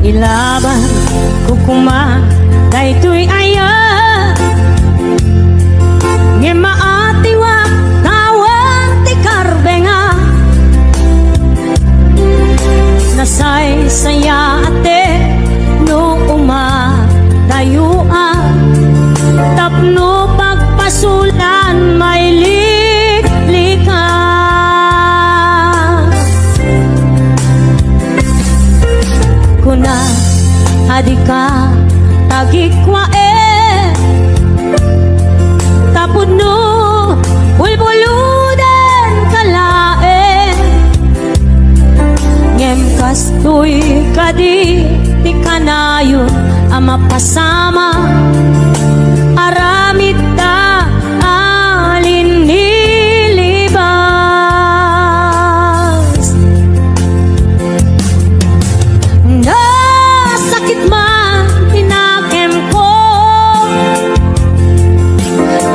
ilaban kukuma daytoy aya nge maatiwa tawan ti karbenga nasay saya ate no uma dayua tapno pagpasulan may likas kuna adika tagikwa tapod no bulbuludan kalae ngem kastoy kadi ti kanayon ama pasama aramid ta alin nilibas nasakit man tinakem ko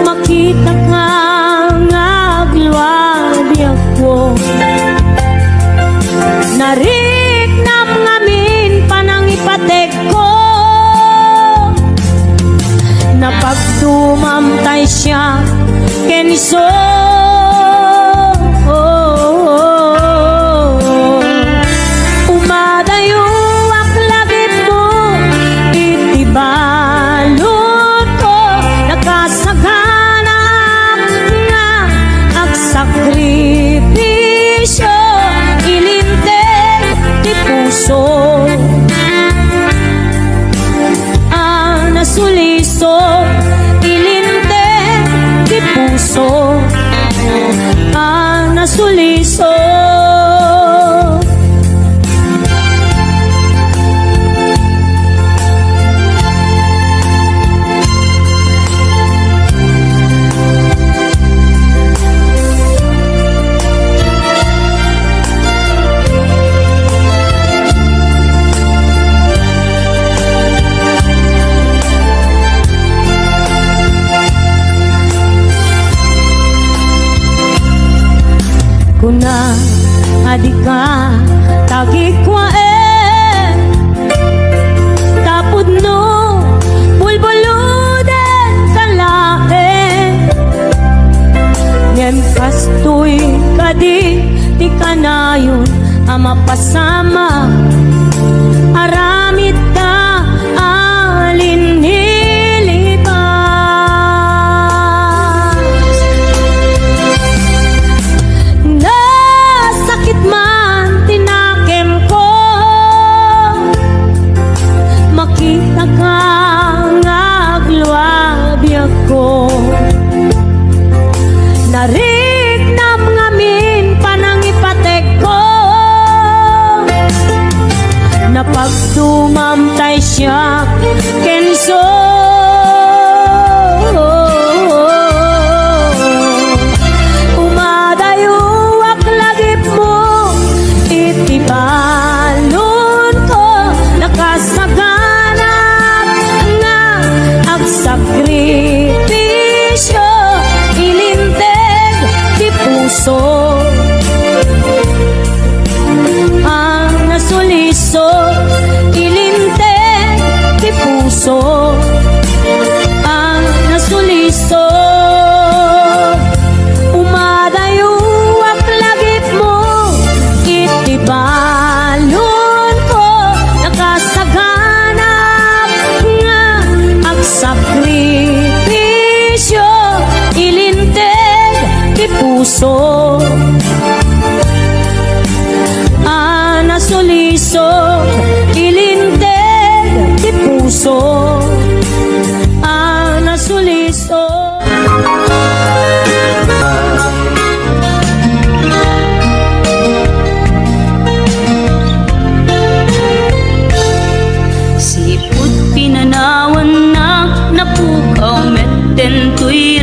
makita ka ngagluwabi ako nariknam ngamin panangipatek ko napagtumamtay siya keniso umadayo aklagip mo itibalot ko nakasagana nga agsakripisyo ilinteng ti puso nasuliso ilinteng ti puso nasuliso kuna adika tagikwa tapod no bulbuludan kalae ngem kastoy kadi ti kanayon ama pasama aramid ta alin nilibas nasakit man tinakem ko makita ka ngagluwabi ako nariknam ngamin panangipatek ko napagtumamtay siya kenso umadayo aklagip mo itibalon ko nakasaganap nga agsakripisyo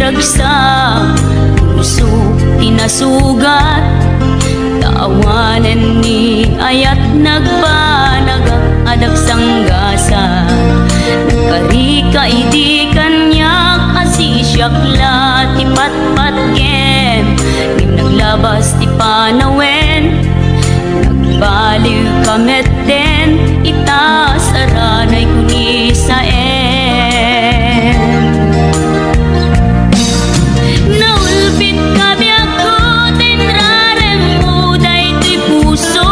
birag sa puso tinasugat. Taawanan ni ayat nagpanagak adak sanggasa. Nagkarika idi kanya kasi siyakla ti patpatken. Nim naglabas ti panawen, nagbaliw kamet den itasaranay kuni sa naulpit kabiyak ko tinrarem mo daytoy puso.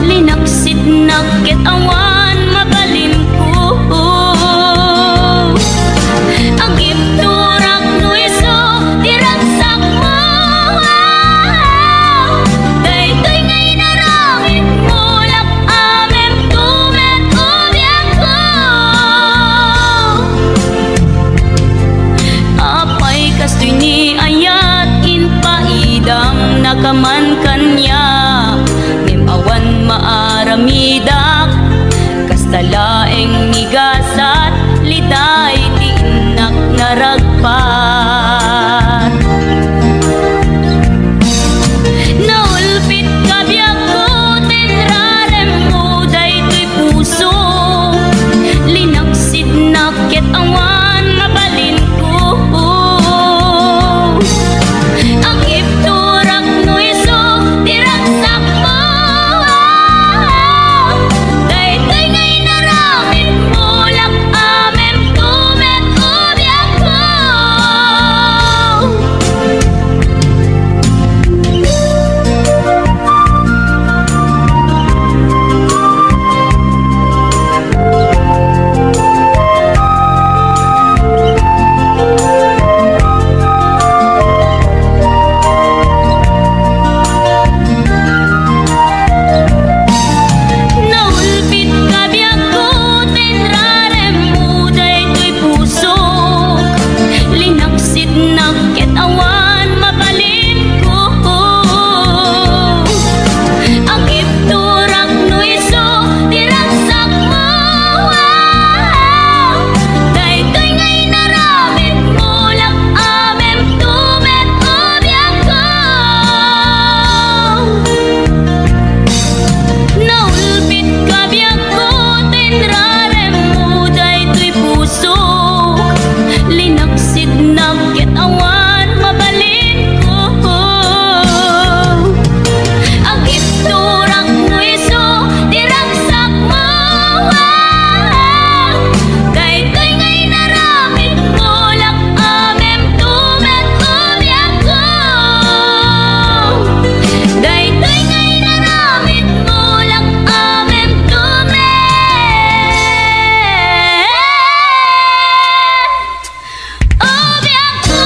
Linaksit nakit awan mabalin ko. Agip turak no iso diragsak mo. Daytoy ngay naramit mo lak amem tumet ubiyak ko. Apay kastoy ni ayat inpaidam nakaman kanya. Nimawan maaramidak kastalaeng nigasat liday ti inak naragpat. Naulpit kabiyak ko tinrarem mo daytoy puso. Linaksid nakit awan mabalin ko. Agip turak no iso diragsak mo. Daytoy ngay naramit mo lak amem tumet ubiyak ko. Naulpit kabiyak ko tinrarem mo daytoy puso. Linaksid nakit awan mabalin ko. Agip turak no iso diragsak mo. Daytoy ngay naramit mo lak amem tumet ubiyak ko. Naulpit kabiyak ko tinrarem mo daytoy puso. Linaksid nakit awan mabalin ko. Agip turak no iso diragsak mo. Daytoy ngay naramit mo lak amem tumet ubiyak ko. Daytoy ngay naramit mo lak amem tumet ubiyak ko.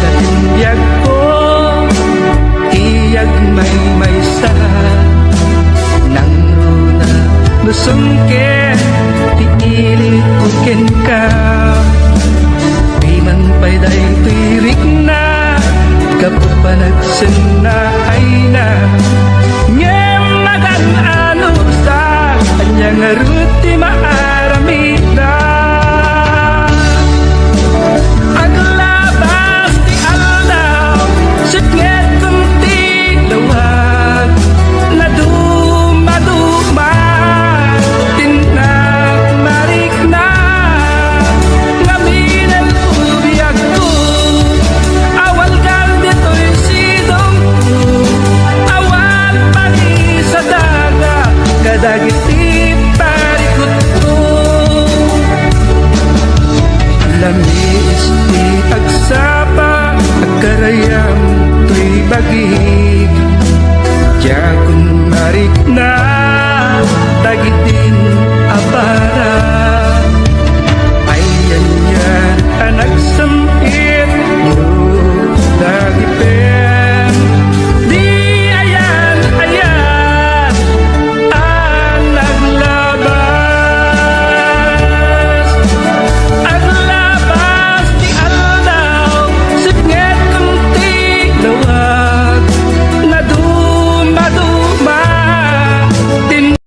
Katindyag ko, iyag may sa nang runa lusungken, tiilit uken ka. Di man pa'y daytoy na kapapanagsin na ay na. Ngem magan ano sa kanyang aruti maaramida. Aglabas di aldaw, sipnget kunti lawag, na dumaduma, tinak marik na, ngamin ang ubiyak ko, awal kal dito'y sidong ko, awal pagi sa dagat, kadagiti parikot ko. Lamis ti agsapa agkarayam to'y bagig. Diya kun marik na tagitin apara.